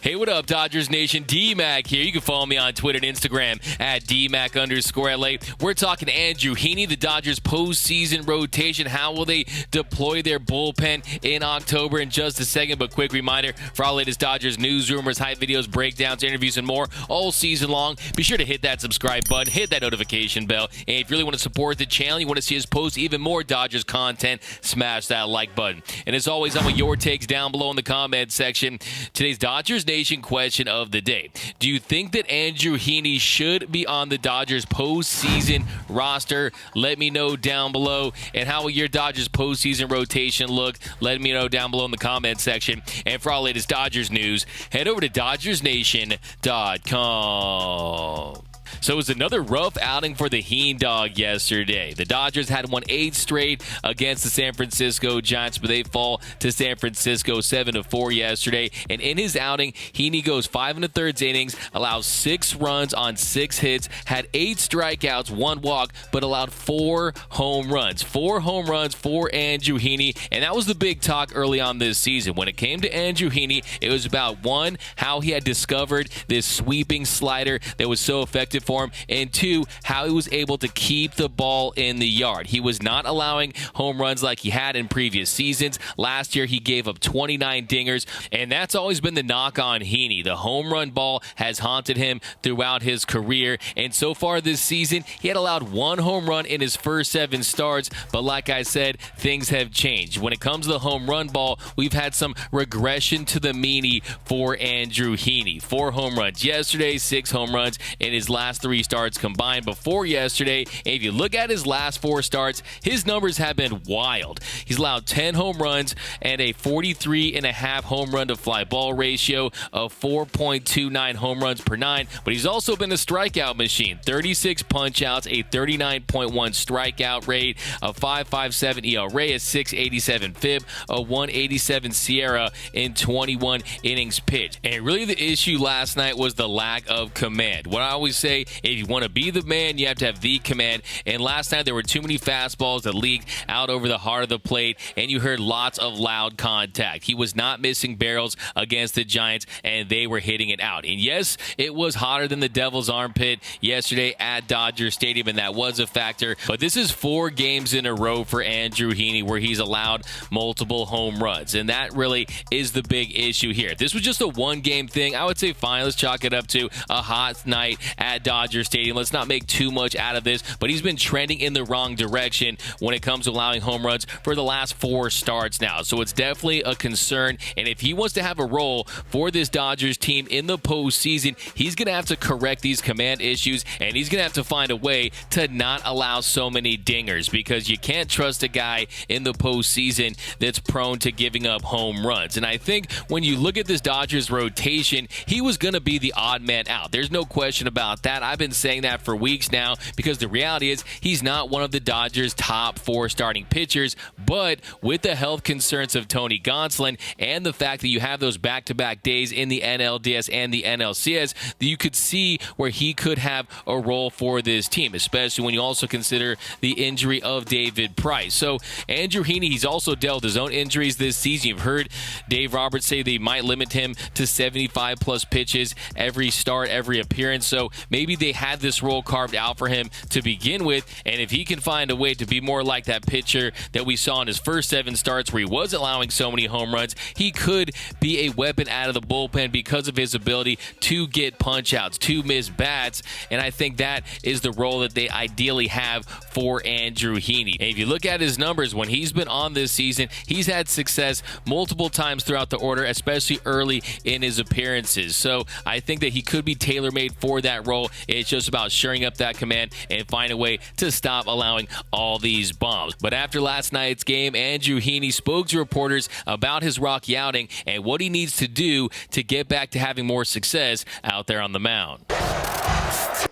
Hey, what up, Dodgers Nation? D-Mac here. You can follow me on Twitter and Instagram at DMac_LA. We're talking Andrew Heaney, the Dodgers postseason rotation. How will they deploy their bullpen in October? In just a second, but quick reminder for all latest Dodgers news, rumors, hype videos, breakdowns, interviews, and more all season long. Be sure to hit that subscribe button, hit that notification bell, and if you really want to support the channel, you want to see us post even more Dodgers content, smash that like button. And as always, I want your takes down below in the comment section. Today's Dodgers Nation question of the day. Do you think that Andrew Heaney should be on the Dodgers postseason roster? Let me know down below. And how will your Dodgers postseason rotation look? Let me know down below in the comment section. And for all latest Dodgers news, head over to DodgersNation.com. So it was another rough outing for the Heen dog yesterday. The Dodgers had won 8 straight against the San Francisco Giants, but they fall to San Francisco 7-4 yesterday. And in his outing, Heaney goes 5 1/3 innings, allows 6 runs on 6 hits, had 8 strikeouts, 1 walk, but allowed 4 home runs. 4 home runs for Andrew Heaney, and that was the big talk early on this season. When it came to Andrew Heaney, it was about, 1, how he had discovered this sweeping slider that was so effective for him, and 2, how he was able to keep the ball in the yard. He was not allowing home runs like he had in previous seasons. Last year, he gave up 29 dingers, and that's always been the knock on Heaney. The home run ball has haunted him throughout his career, and so far this season, he had allowed 1 home run in his first 7 starts, but like I said, things have changed. When it comes to the home run ball, we've had some regression to the meanie for Andrew Heaney. 4 home runs yesterday, 6 home runs in his last 3 starts combined before yesterday. And if you look at his last 4 starts, his numbers have been wild. He's allowed 10 home runs and a 43.5 home run to fly ball ratio of 4.29 home runs per 9. But he's also been a strikeout machine. 36 punch-outs, a 39.1 strikeout rate, a 5.57 ERA, a 6.87 FIP, a 1.87 SIERA in 21 innings pitched. And really the issue last night was the lack of command. What I always say, if you want to be the man, you have to have the command. And last night, there were too many fastballs that leaked out over the heart of the plate, and you heard lots of loud contact. He was not missing barrels against the Giants, and they were hitting it out. And yes, it was hotter than the Devil's armpit yesterday at Dodger Stadium, and that was a factor. But this is 4 games in a row for Andrew Heaney where he's allowed multiple home runs, and that really is the big issue here. If this was just a 1-game thing, I would say fine, let's chalk it up to a hot night at Dodger Stadium. Let's not make too much out of this, but he's been trending in the wrong direction when it comes to allowing home runs for the last 4 starts now. So it's definitely a concern, and if he wants to have a role for this Dodgers team in the postseason, he's going to have to correct these command issues, and he's going to have to find a way to not allow so many dingers, because you can't trust a guy in the postseason that's prone to giving up home runs. And I think when you look at this Dodgers rotation, he was going to be the odd man out. There's no question about that. I've been saying that for weeks now, because the reality is he's not one of the Dodgers' top 4 starting pitchers. But with the health concerns of Tony Gonsolin and the fact that you have those back-to-back days in the NLDS and the NLCS, you could see where he could have a role for this team, especially when you also consider the injury of David Price. So Andrew Heaney, he's also dealt his own injuries this season. You've heard Dave Roberts say they might limit him to 75-plus pitches every start, every appearance. So maybe they had this role carved out for him to begin with, and if he can find a way to be more like that pitcher that we saw in his first 7 starts where he was allowing so many home runs, he could be a weapon out of the bullpen because of his ability to get punch-outs, to miss bats, and I think that is the role that they ideally have for Andrew Heaney. And if you look at his numbers, when he's been on this season, he's had success multiple times throughout the order, especially early in his appearances. So I think that he could be tailor-made for that role. It's just about shoring up that command and find a way to stop allowing all these bombs. But after last night's game, Andrew Heaney spoke to reporters about his rocky outing and what he needs to do to get back to having more success out there on the mound. I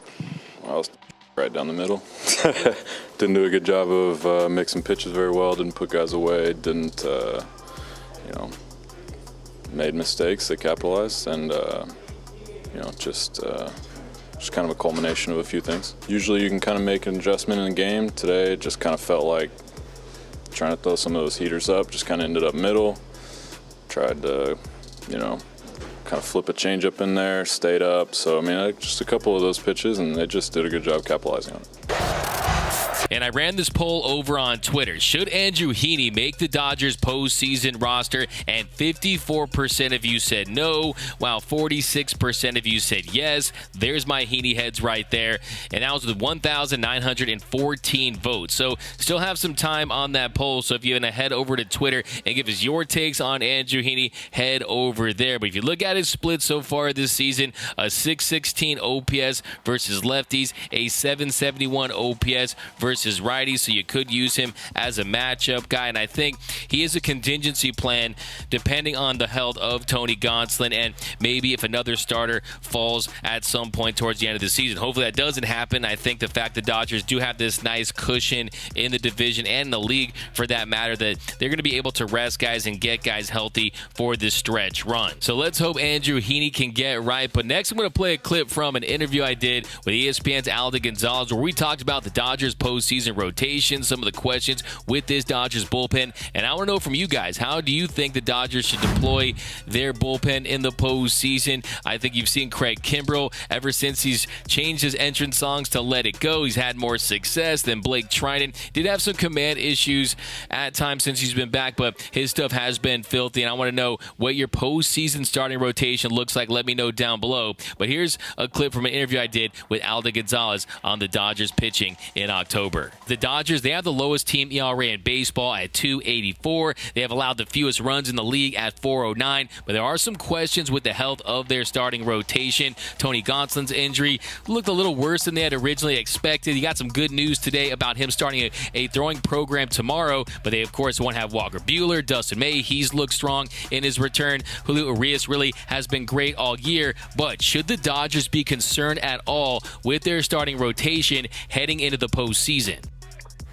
was right down the middle. Didn't do a good job of mixing pitches very well. Didn't put guys away. Didn't, made mistakes that capitalized, and just kind of a culmination of a few things. Usually you can kind of make an adjustment in the game. Today it just kind of felt like trying to throw some of those heaters up. Just kind of ended up middle. Tried to, kind of flip a changeup in there, stayed up. So, I mean, just a couple of those pitches, and they just did a good job capitalizing on it. And I ran this poll over on Twitter. Should Andrew Heaney make the Dodgers postseason roster? And 54% of you said no, while 46% of you said yes. There's my Heaney heads right there. And that was with 1,914 votes. So still have some time on that poll. So if you want to head over to Twitter and give us your takes on Andrew Heaney, head over there. But if you look at his split so far this season, a 616 OPS versus lefties, a 771 OPS versus righties, so you could use him as a matchup guy. And I think he is a contingency plan depending on the health of Tony Gonsolin, and maybe if another starter falls at some point towards the end of the season. Hopefully that doesn't happen. I think the fact the Dodgers do have this nice cushion in the division and in the league for that matter, that they're going to be able to rest guys and get guys healthy for this stretch run. So let's hope Andrew Heaney can get right. But next I'm going to play a clip from an interview I did with ESPN's Alda Gonzalez, where we talked about the Dodgers postseason rotation, some of the questions with this Dodgers bullpen. And I want to know from you guys, how do you think the Dodgers should deploy their bullpen in the postseason? I think you've seen Craig Kimbrell ever since he's changed his entrance songs to Let It Go. He's had more success than Blake Trinan. Did have some command issues at times since he's been back, but his stuff has been filthy. And I want to know what your postseason starting rotation looks like. Let me know down below. But here's a clip from an interview I did with Alda Gonzalez on the Dodgers pitching in October. The Dodgers, they have the lowest team ERA in baseball at 2.84. They have allowed the fewest runs in the league at 4.09. But there are some questions with the health of their starting rotation. Tony Gonsolin's injury looked a little worse than they had originally expected. You got some good news today about him starting a throwing program tomorrow. But they, of course, won't have Walker Buehler, Dustin May. He's looked strong in his return. Julio Urías really has been great all year. But should the Dodgers be concerned at all with their starting rotation heading into the postseason?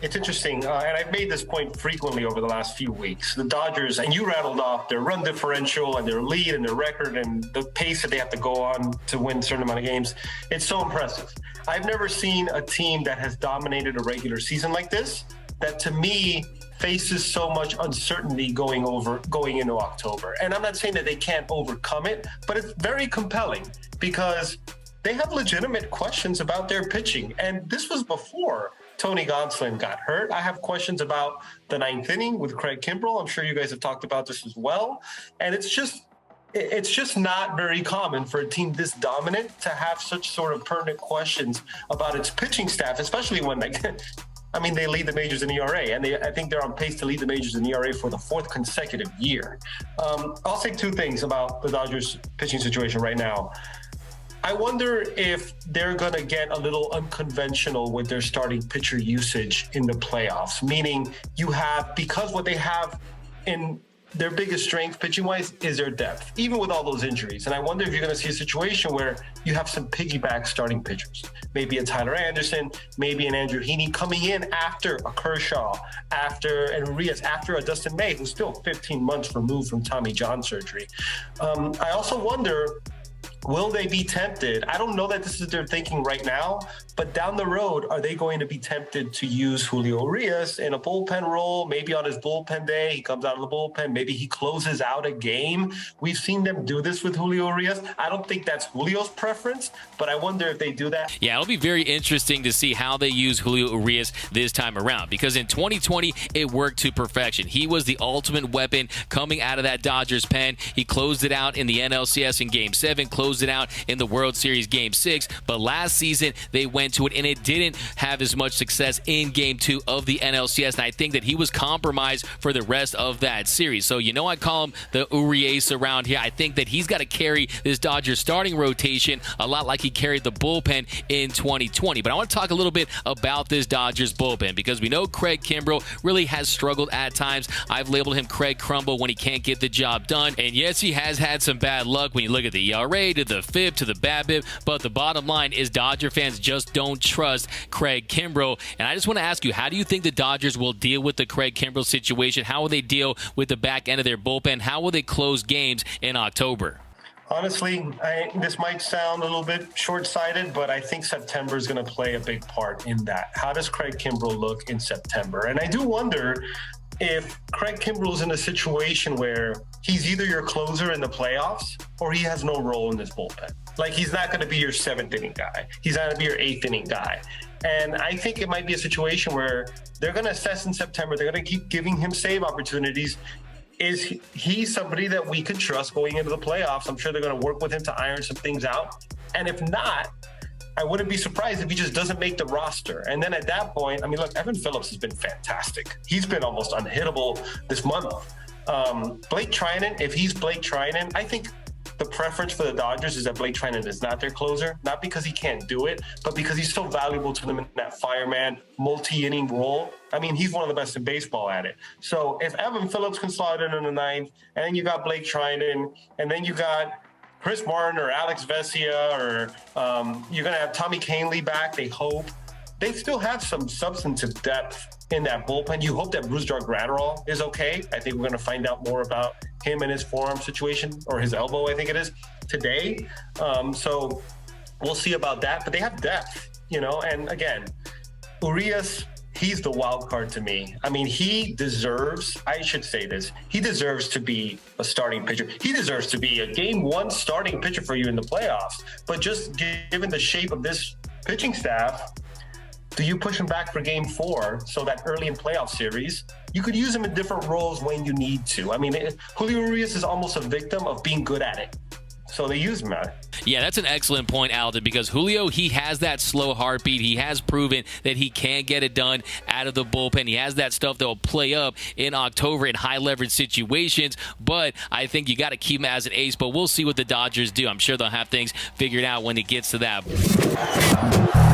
It's interesting, and I've made this point frequently over the last few weeks. The Dodgers, and you rattled off their run differential and their lead and their record and the pace that they have to go on to win a certain amount of games. It's so impressive. I've never seen a team that has dominated a regular season like this, that to me faces so much uncertainty going into October. And I'm not saying that they can't overcome it, but it's very compelling because they have legitimate questions about their pitching. And this was before Tony Gonsolin got hurt. I have questions about the ninth inning with Craig Kimbrell. I'm sure you guys have talked about this as well. And it's just not very common for a team this dominant to have such sort of pertinent questions about its pitching staff, especially when they lead the majors in ERA, and I think they're on pace to lead the majors in ERA for the fourth consecutive year. I'll say two things about the Dodgers pitching situation right now. I wonder if they're going to get a little unconventional with their starting pitcher usage in the playoffs, meaning because what they have in their biggest strength pitching-wise is their depth, even with all those injuries. And I wonder if you're going to see a situation where you have some piggyback starting pitchers, maybe a Tyler Anderson, maybe an Andrew Heaney coming in after a Kershaw, after an Urías, after a Dustin May, who's still 15 months removed from Tommy John surgery. I also wonder, will they be tempted? I don't know that this is their thinking right now, but down the road, are they going to be tempted to use Julio Urías in a bullpen role? Maybe on his bullpen day, he comes out of the bullpen. Maybe he closes out a game. We've seen them do this with Julio Urías. I don't think that's Julio's preference, but I wonder if they do that. Yeah, it'll be very interesting to see how they use Julio Urías this time around, because in 2020, it worked to perfection. He was the ultimate weapon coming out of that Dodgers pen. He closed it out in the NLCS in Game 7, closed it out in the World Series Game 6, but last season they went to it and it didn't have as much success in Game 2 of the NLCS, and I think that he was compromised for the rest of that series. So I call him the Urías around here. I think that he's got to carry this Dodgers starting rotation a lot like he carried the bullpen in 2020. But I want to talk a little bit about this Dodgers bullpen, because we know Craig Kimbrell really has struggled at times. I've labeled him Craig Crumble when he can't get the job done, and yes, he has had some bad luck when you look at the ERA to the FIP to the BABIP, but the bottom line is Dodger fans just don't trust Craig Kimbrell. And I just want to ask you, how do you think the Dodgers will deal with the Craig Kimbrell situation? How will they deal with the back end of their bullpen? How will they close games in October? Honestly, this might sound a little bit short-sighted, but I think September is going to play a big part in that. How does Craig Kimbrell look in September? And I do wonder if Craig Kimbrell's in a situation where he's either your closer in the playoffs or he has no role in this bullpen. Like, he's not going to be your 7th inning guy. He's not going to be your 8th inning guy. And I think it might be a situation where they're going to assess in September. They're going to keep giving him save opportunities. Is he somebody that we could trust going into the playoffs? I'm sure they're going to work with him to iron some things out. And if not, I wouldn't be surprised if he just doesn't make the roster. And then at that point, I mean, look, Evan Phillips has been fantastic. He's been almost unhittable this month. Blake Trinan, if he's Blake Trinan, I think the preference for the Dodgers is that Blake Trinan is not their closer, not because he can't do it, but because he's so valuable to them in that fireman, multi-inning role. I mean, he's one of the best in baseball at it. So if Evan Phillips can slot in the 9th, and then you got Blake Trinan, and then you got Chris Martin or Alex Vesia, or you're going to have Tommy Kahnle back, they hope. They still have some substantive depth in that bullpen. You hope that Brusdar Graterol is okay. I think we're going to find out more about him and his forearm situation, or his elbow, I think it is, today. So we'll see about that. But they have depth, and again, Urías, he's the wild card to me. I mean, he deserves to be a starting pitcher. He deserves to be a game 1 starting pitcher for you in the playoffs. But just given the shape of this pitching staff, do you push him back for game 4 so that early in playoff series, you could use him in different roles when you need to? I mean, Julio Urías is almost a victim of being good at it. So they use him at it. Yeah, that's an excellent point, Alden, because Julio, he has that slow heartbeat. He has proven that he can get it done out of the bullpen. He has that stuff that will play up in October in high-leverage situations, but I think you got to keep him as an ace, but we'll see what the Dodgers do. I'm sure they'll have things figured out when it gets to that.